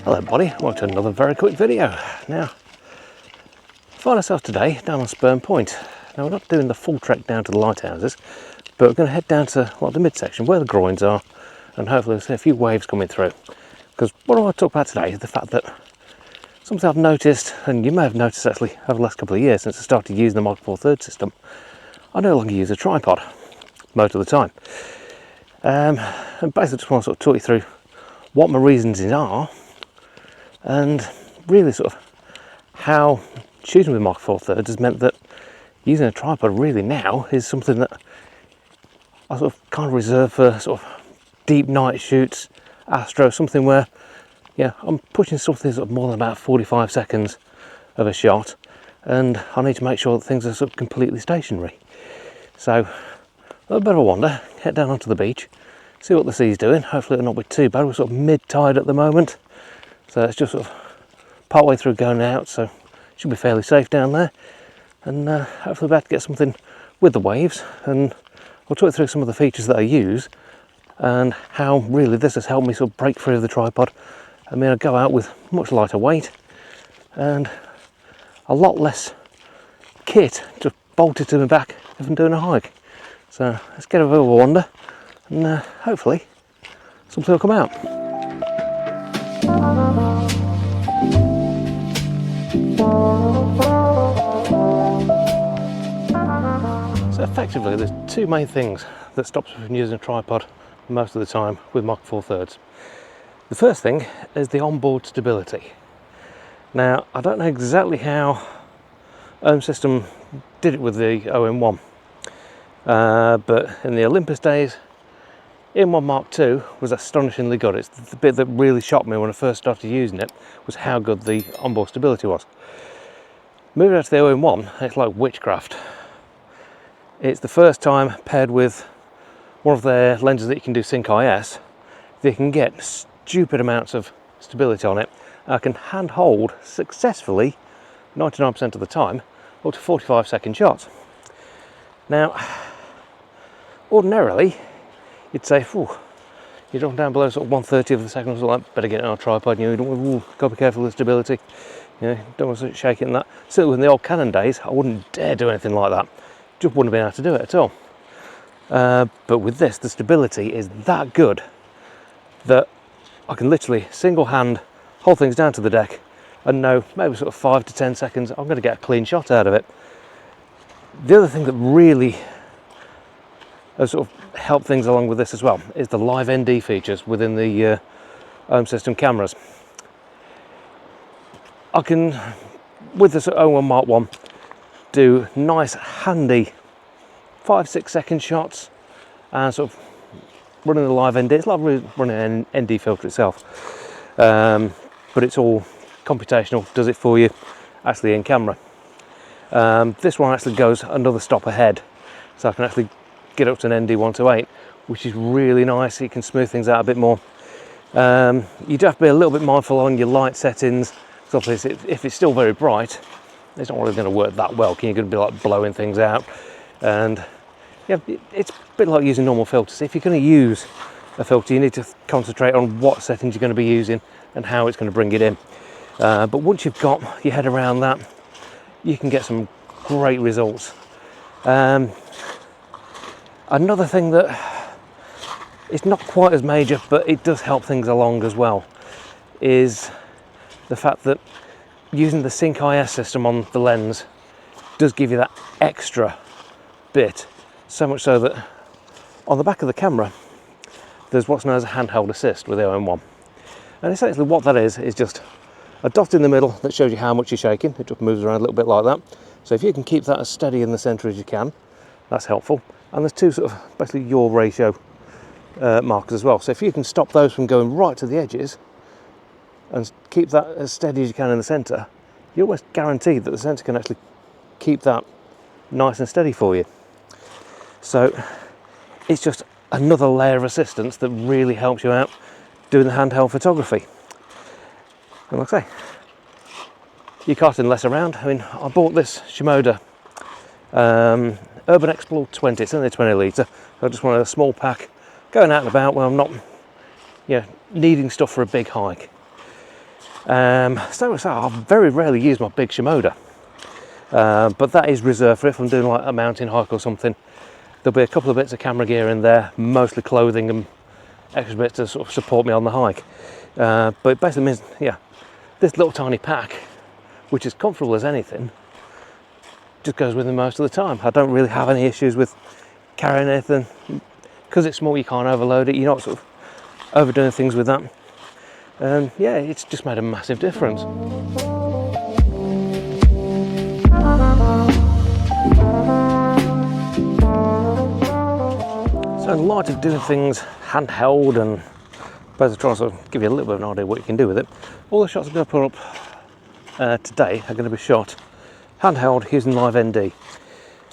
Hello everybody, welcome to another very quick video. Now, find ourselves today down on Spurn Point. Now we're not doing the full trek down to the lighthouses, but we're going to head down to the midsection where the groins are, and hopefully we'll see a few waves coming through. Because what I want to talk about today is the fact that something I've noticed, and you may have noticed actually over the last couple of years since I started using the Mark 4/3 system, I no longer use a tripod most of the time. And basically just want to sort of talk you through what my reasons are, and really sort of how shooting with Mark 4/3 has meant that using a tripod really now is something that I sort of kind of reserve for sort of deep night shoots, astro, something where I'm pushing something sort of more than about 45 seconds of a shot, and I need to make sure that things are sort of completely stationary. So a little bit of a wander, head down onto the beach, see what the sea's doing. Hopefully it'll not be too bad. We're sort of mid-tide at the moment, so it's just sort of part way through going out, so it should be fairly safe down there. And hopefully we'll be able to get something with the waves, and I'll talk through some of the features that I use and how really this has helped me sort of break free of the tripod. I mean, I go out with much lighter weight and a lot less kit just bolted to my back if I'm doing a hike. So let's get a bit of a wander, and hopefully something will come out. So effectively there's two main things that stops me from using a tripod most of the time with Mark 4/3. The first thing is the onboard stability. Now I don't know exactly how omsystem did it with the OM1, but in the Olympus days, M1 Mark II was astonishingly good. It's the bit that really shocked me when I first started using it, was how good the onboard stability was. Moving out to the OM1, it's like witchcraft. It's the first time paired with one of their lenses that you can do sync IS, they can get stupid amounts of stability on it. I can hand hold successfully 99% of the time up to 45-second shots. Now ordinarily you'd say, you drop down below sort of 1/30 of the second or something like that, better get it on a tripod. You don't got to be careful with stability. Don't want to shake it and that. Certainly in the old Canon days, I wouldn't dare do anything like that. Just wouldn't have been able to do it at all. But with this, the stability is that good that I can literally single hand hold things down to the deck and know maybe sort of 5 to 10 seconds I'm going to get a clean shot out of it. The other thing that really has sort of helped things along with this as well is the live ND features within the omsystem cameras. I can, with this OM1 Mark I, do nice handy 5-6 second shots and sort of running the live ND. It's like running an ND filter itself, but it's all computational, does it for you actually in camera. This one actually goes another stop ahead, so I can actually get up to an ND 128, which is really nice. You can smooth things out a bit more. You do have to be a little bit mindful on your light settings, because if it's still very bright, it's not really going to work that well. You're going to be like blowing things out, and it's a bit like using normal filters. If you're going to use a filter, you need to concentrate on what settings you're going to be using and how it's going to bring it in. But once you've got your head around that, you can get some great results. Another thing that is not quite as major, but it does help things along as well, is the fact that using the sync IS system on the lens does give you that extra bit, so much so that on the back of the camera there's what's known as a handheld assist with the OM1, and essentially what that is just a dot in the middle that shows you how much you're shaking. It just moves around a little bit like that, so if you can keep that as steady in the center as you can, that's helpful. And there's two sort of basically yaw ratio markers as well, so if you can stop those from going right to the edges and keep that as steady as you can in the center, you're almost guaranteed that the sensor can actually keep that nice and steady for you. So it's just another layer of assistance that really helps you out doing the handheld photography. And like I say, you're casting less around. I mean, I bought this Shimoda Urban Explore 20, it's only a 20 litre, so I just wanted a small pack going out and about when I'm not needing stuff for a big hike. So I very rarely use my big Shimoda, but that is reserved for if I'm doing like a mountain hike or something. There'll be a couple of bits of camera gear in there, mostly clothing and extra bits to sort of support me on the hike. But it basically means, yeah, this little tiny pack, which is comfortable as anything, just goes with me most of the time. I don't really have any issues with carrying anything. Because it's small, you can't overload it, you're not sort of overdoing things with that. And yeah, it's just made a massive difference. So in light of doing things handheld and basically trying to sort of give you a little bit of an idea what you can do with it, all the shots I'm going to put up today are going to be shot handheld using live ND.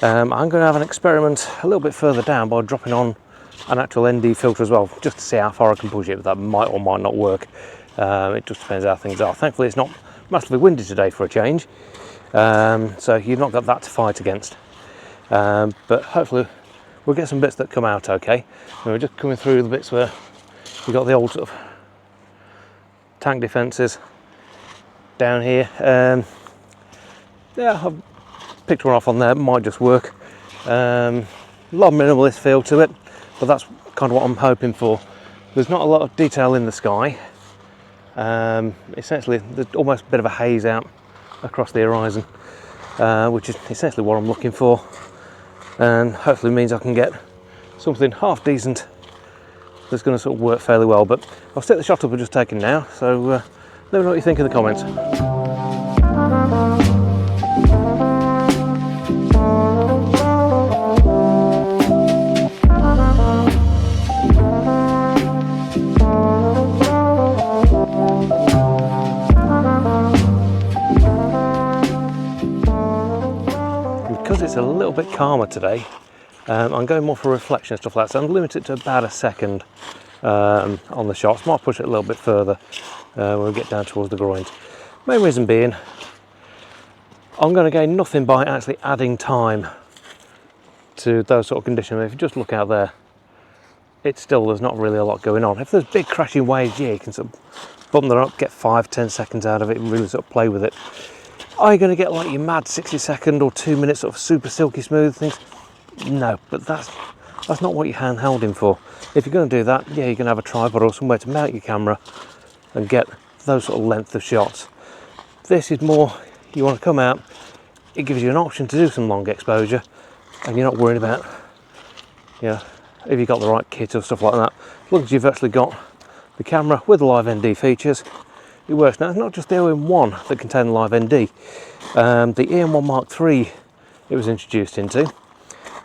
I'm going to have an experiment a little bit further down by dropping on an actual ND filter as well, just to see how far I can push it, but that might or might not work. It just depends how things are. Thankfully it's not massively windy today for a change, so you've not got that to fight against. But hopefully we'll get some bits that come out okay. And we're just coming through the bits where we've got the old sort of tank defences down here. Yeah, I've picked one off on there, might just work. A lot of minimalist feel to it, but that's kind of what I'm hoping for. There's not a lot of detail in the sky. Essentially there's almost a bit of a haze out across the horizon, which is essentially what I'm looking for, and hopefully means I can get something half decent that's going to sort of work fairly well. But I'll stick the shot up I've just taken now, so let me know what you think in the comments. Because it's a little bit calmer today, I'm going more for reflection and stuff like that, so I'm limited to about a second on the shots. Might push it a little bit further when we get down towards the groins. Main reason being, I'm going to gain nothing by actually adding time to those sort of conditions. If you just look out there, it's still, there's not really a lot going on. If there's big crashing waves, yeah, you can sort of bump them up, get 5-10 seconds out of it and really sort of play with it. Are you going to get like your mad 60-second or 2 minutes sort of super silky smooth things? No, but that's not what you're handhelding for. If you're going to do that, yeah, you're going to have a tripod or somewhere to mount your camera and get those sort of length of shots. This is more, you want to come out, it gives you an option to do some long exposure, and you're not worried about, you know, if you've got the right kit or stuff like that. As long as you've actually got the camera with the live ND features, it works. Now, it's not just the OM1 that contains live ND. The EM1 Mark III it was introduced into,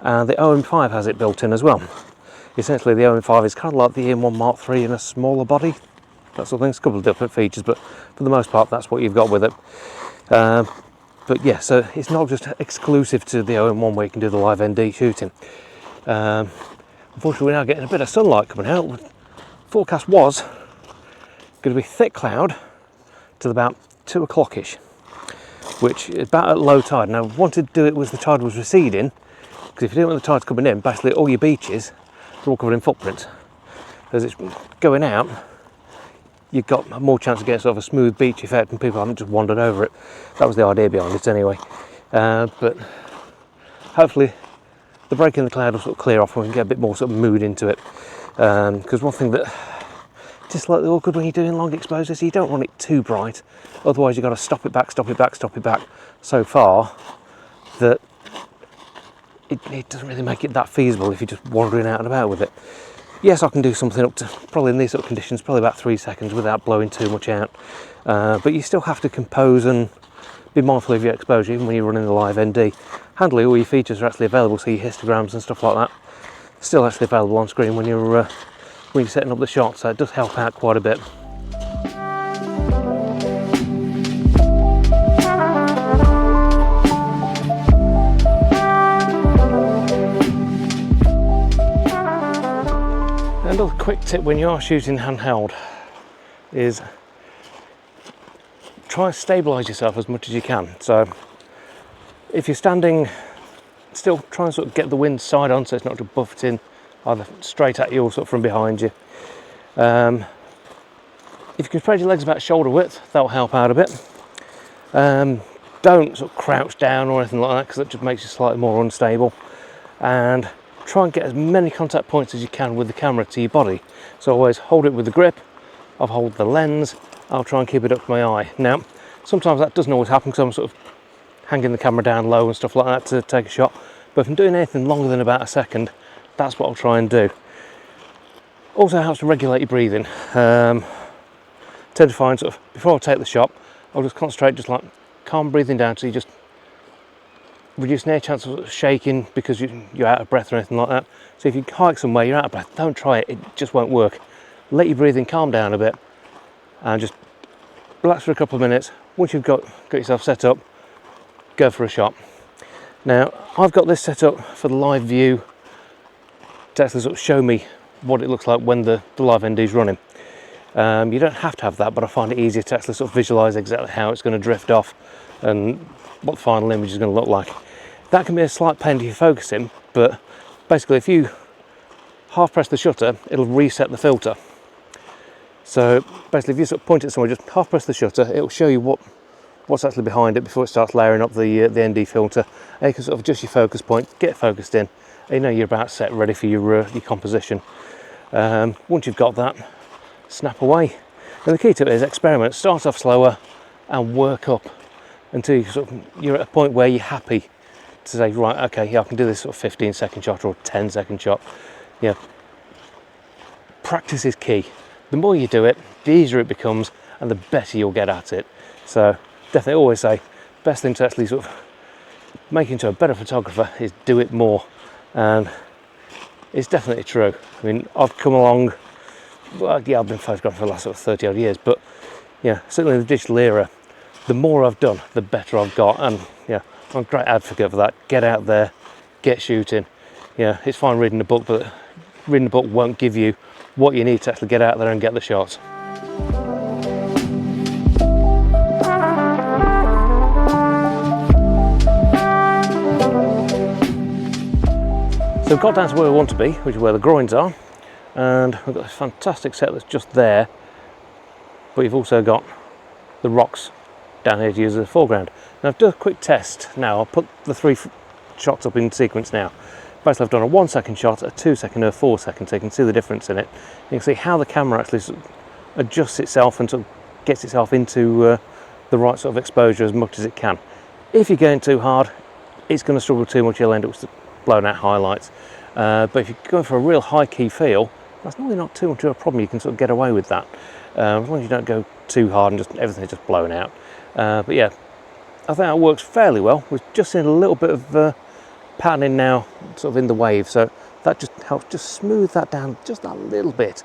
and the OM5 has it built in as well. Essentially, the OM5 is kind of like the EM1 Mark III in a smaller body, that sort of thing. It's a couple of different features, but for the most part, that's what you've got with it. But yeah, so it's not just exclusive to the OM1 where you can do the live ND shooting. Unfortunately, we're now getting a bit of sunlight coming out. Forecast was going to be thick cloud till about 2 o'clock-ish, which is about at low tide. Now, I wanted to do it as the tide was receding, because if you do it when the tide's coming in, basically all your beaches are all covered in footprints. As it's going out, you've got more chance of getting sort of a smooth beach effect and people haven't just wandered over it. That was the idea behind it anyway. But hopefully the break in the cloud will sort of clear off and we can get a bit more sort of mood into it. Because one thing that just slightly awkward when you're doing long exposures, you don't want it too bright, otherwise you've got to stop it back so far that it doesn't really make it that feasible if you're just wandering out and about with it. Yes, I can do something up to, probably in these sort of conditions, probably about 3 seconds without blowing too much out, but you still have to compose and be mindful of your exposure even when you're running the live ND. Handily, all your features are actually available, so your histograms and stuff like that still actually available on screen when you're setting up the shot, so it does help out quite a bit. Another quick tip when you are shooting handheld is try and stabilise yourself as much as you can. So if you're standing still, try and sort of get the wind side on so it's not just buffeting either straight at you or sort of from behind you. If you can spread your legs about shoulder width, that'll help out a bit. Don't sort of crouch down or anything like that, because that just makes you slightly more unstable. And try and get as many contact points as you can with the camera to your body. So always hold it with the grip, I'll hold the lens, I'll try and keep it up to my eye. Now, sometimes that doesn't always happen because I'm sort of hanging the camera down low and stuff like that to take a shot. But if I'm doing anything longer than about a second, that's what I'll try and do. Also helps to regulate your breathing. Tend to find sort of, before I take the shot, I'll just concentrate, just like calm breathing down, so you just reduce any chance of shaking because you're out of breath or anything like that. So if you hike somewhere, you're out of breath, don't try it, it just won't work. Let your breathing calm down a bit and just relax for a couple of minutes. Once you've got yourself set up, go for a shot. Now, I've got this set up for the live view to actually sort of show me what it looks like when the live ND is running. You don't have to have that, but I find it easier to actually sort of visualize exactly how it's going to drift off and what the final image is going to look like. That can be a slight pain to your focusing, but basically if you half press the shutter, it'll reset the filter. So basically if you sort of point it somewhere, just half press the shutter, it'll show you what's actually behind it before it starts layering up the ND filter. And you can sort of adjust your focus point, get focused in, and you know you're about set, ready for your composition. Once you've got that, snap away. And the key to it is experiment. Start off slower and work up until you're at a point where you're happy to say, right, okay, yeah, I can do this sort of 15-second shot or 10-second shot. Yeah, practice is key. The more you do it, the easier it becomes and the better you'll get at it. So definitely always say, best thing to actually sort of make into a better photographer is do it more. And it's definitely true. I mean, I've come along, well, yeah, I've been photographing for the last sort of 30 odd years, but yeah, certainly in the digital era, the more I've done, the better I've got. And yeah, I'm a great advocate for that. Get out there, get shooting. Yeah, it's fine reading a book, but reading a book won't give you what you need to actually get out there and get the shots. So we've got down to where we want to be, which is where the groins are, and we've got this fantastic set that's just there, but you've also got the rocks down here to use as a foreground. Now I've done a quick test now. I'll put the three shots up in sequence now. Basically I've done a 1-second shot, a 2-second and a 4-second, so you can see the difference in it. You can see how the camera actually sort of adjusts itself and sort of gets itself into the right sort of exposure as much as it can. If you're going too hard, it's going to struggle too much, you'll end up with blowing out highlights. But if you're going for a real high key feel, that's normally not too much of a problem. You can sort of get away with that, as long as you don't go too hard and just everything's just blown out. But yeah, I think that works fairly well. We've just seen a little bit of patterning now, sort of in the wave, so that just helps just smooth that down just a little bit,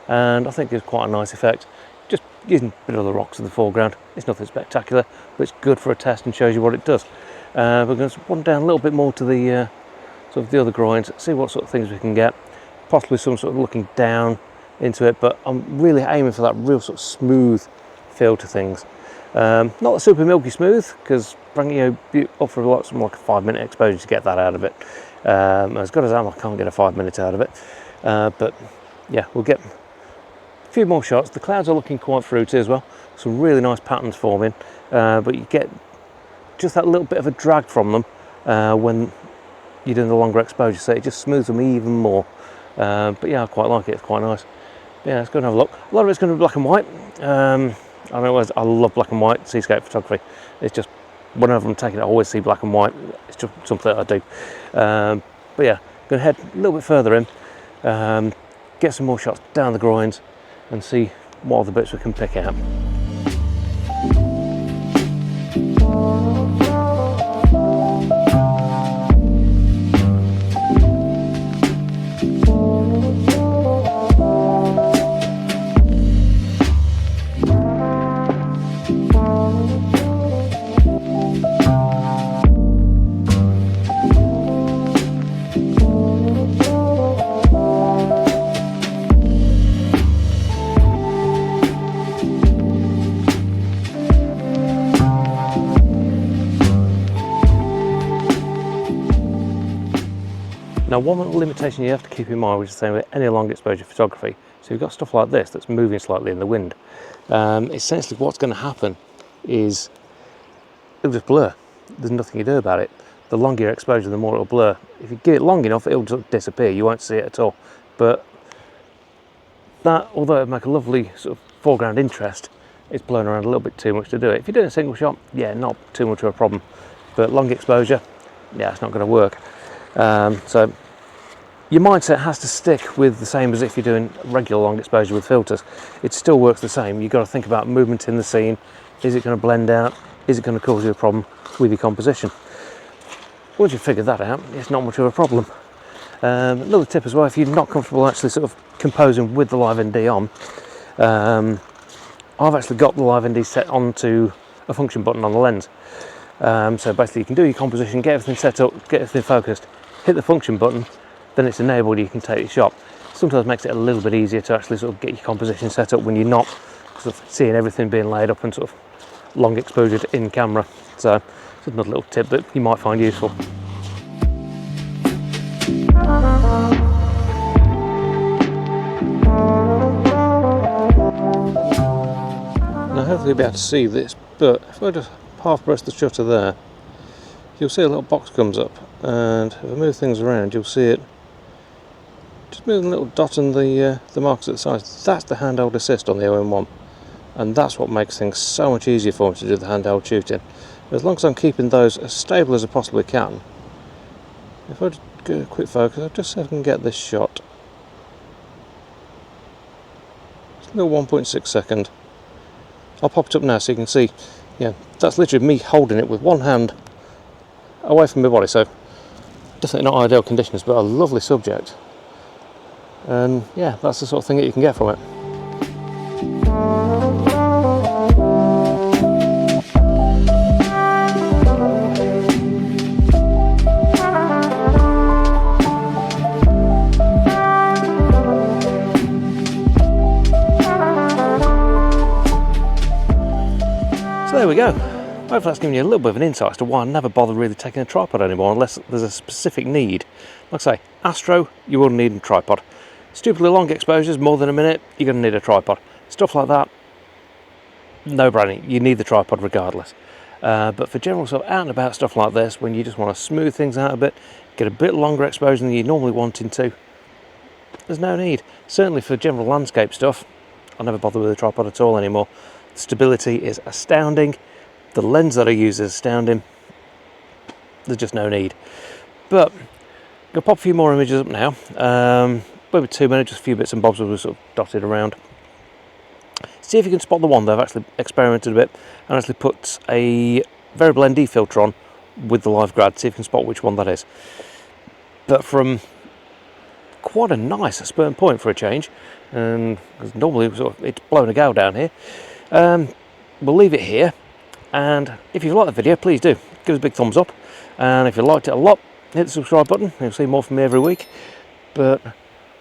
and I think it's quite a nice effect. Just using a bit of the rocks in the foreground. It's nothing spectacular, but it's good for a test and shows you what it does. We're going to run down a little bit more to the sort of the other groins, see what sort of things we can get, possibly some sort of looking down into it, but I'm really aiming for that real sort of smooth feel to things. Not the super milky smooth, because bringing you up for something like a 5-minute exposure to get that out of it. As good as I am, I can't get a 5 minutes out of it. But yeah, we'll get a few more shots. The clouds are looking quite fruity as well. Some really nice patterns forming, but you get just that little bit of a drag from them when you're doing the longer exposure, so it just smooths them even more. But yeah, I quite like it. It's quite nice. Yeah, let's go and have a look. A lot of it's going to be black and white. I know I love black and white seascape photography. It's just whenever I'm taking it, I always see black and white. It's just something that I do. But yeah, going to head a little bit further in, get some more shots down the groins, and see what other bits we can pick out. Now, one limitation you have to keep in mind, which is the same with any long exposure photography, So you've got stuff like this that's moving slightly in the wind. Essentially what's going to happen is it'll just blur. There's nothing you do about it. The longer your exposure, the more it'll blur. If you give it long enough, it'll just disappear. You won't see it at all. But that, although it'd make a lovely sort of foreground interest, it's blowing around a little bit too much to do it. If you're doing a single shot, yeah, not too much of a problem. But long exposure, yeah, it's not going to work. So your mindset has to stick with the same as if you're doing regular long exposure with filters. It still works the same. You've got to think about movement in the scene. Is it going to blend out? Is it going to cause you a problem with your composition? Once you've figured that out, it's not much of a problem. Another tip as well, if you're not comfortable actually sort of composing with the Live ND on, I've actually got the Live ND set onto a function button on the lens. So basically you can do your composition, get everything set up, get everything focused, hit the function button, then it's enabled, you can take your shot. Sometimes makes it a little bit easier to actually sort of get your composition set up when you're not sort of seeing everything being laid up and sort of long exposure in camera. So it's another little tip that you might find useful. Now hopefully you'll be able to see this, but if I just half press the shutter there, you'll see a little box comes up, and if I move things around you'll see it just moving a little dot on the markers at the sides. That's the handheld assist on the OM1, and that's what makes things so much easier for me to do the handheld shooting. As long as I'm keeping those as stable as I possibly can. If I just go a quick focus, I'll just see if I can get this shot. It's a little 1.6 second. I'll pop it up now so you can see, yeah, that's literally me holding it with one hand away from my body, so definitely not ideal conditions, but a lovely subject. And yeah, that's the sort of thing that you can get from it. So there we go. Hopefully that's given you a little bit of an insight as to why I never bother really taking a tripod anymore unless there's a specific need. Like I say, Astro, you will need a tripod. Stupidly long exposures, more than a minute, you're going to need a tripod. Stuff like that, no brainer, you need the tripod regardless. But for general sort of out and about stuff like this, when you just want to smooth things out a bit, get a bit longer exposure than you're normally wanting to, there's no need. Certainly for general landscape stuff, I never bother with a tripod at all anymore. The stability is astounding. The lens that I use is astounding. There's just no need. But I'm going to pop a few more images up now. Maybe 2 minutes, just a few bits and bobs we've sort of dotted around. See if you can spot the one that I've actually experimented a bit and actually put a variable ND filter on with the Live Grad. See if you can spot which one that is. But from quite a nice Spurn Point for a change, and because normally it's blowing a gale down here. We'll leave it here, and if you've liked the video, please do give us a big thumbs up, and if you liked it a lot, hit the subscribe button. You'll see more from me every week. But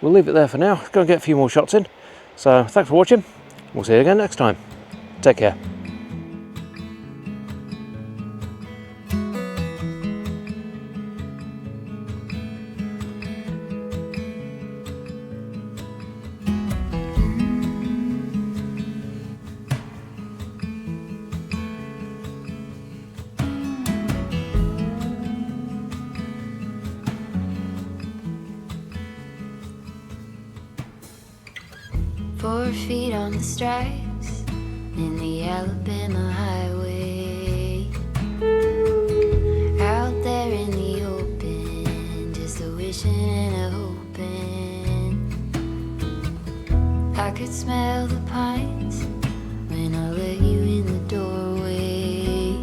we'll leave it there for now. Go and get a few more shots in. So thanks for watching. We'll see you again next time. Take care. Four feet on the stripes in the Alabama highway, out there in the open, just a wishing and a hoping. I could smell the pines when I let you in the doorway.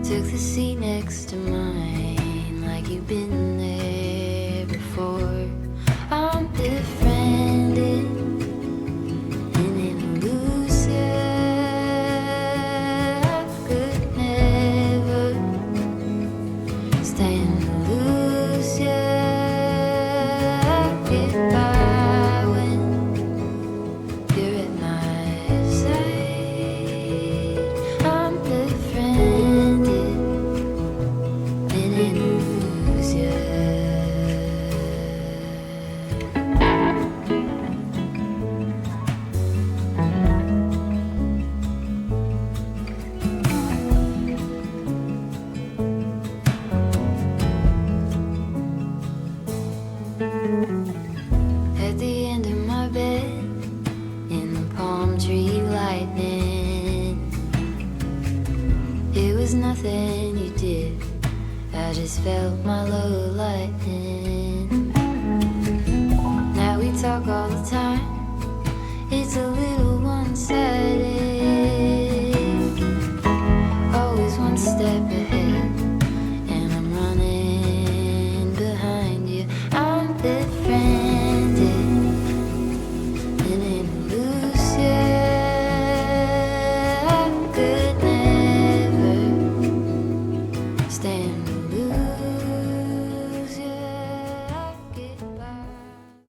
Took the seat next to mine like you've been there before. I'm befriended and in elusive. I could never stand to lose you. I get by when you're at my side. I'm befriended and in elusive. when you did. I just felt my lower lightning. Now we talk all the time. It's a little one-sided. Always one step ahead, and I'm running behind you. I'm befriended in an illusion. I could never stand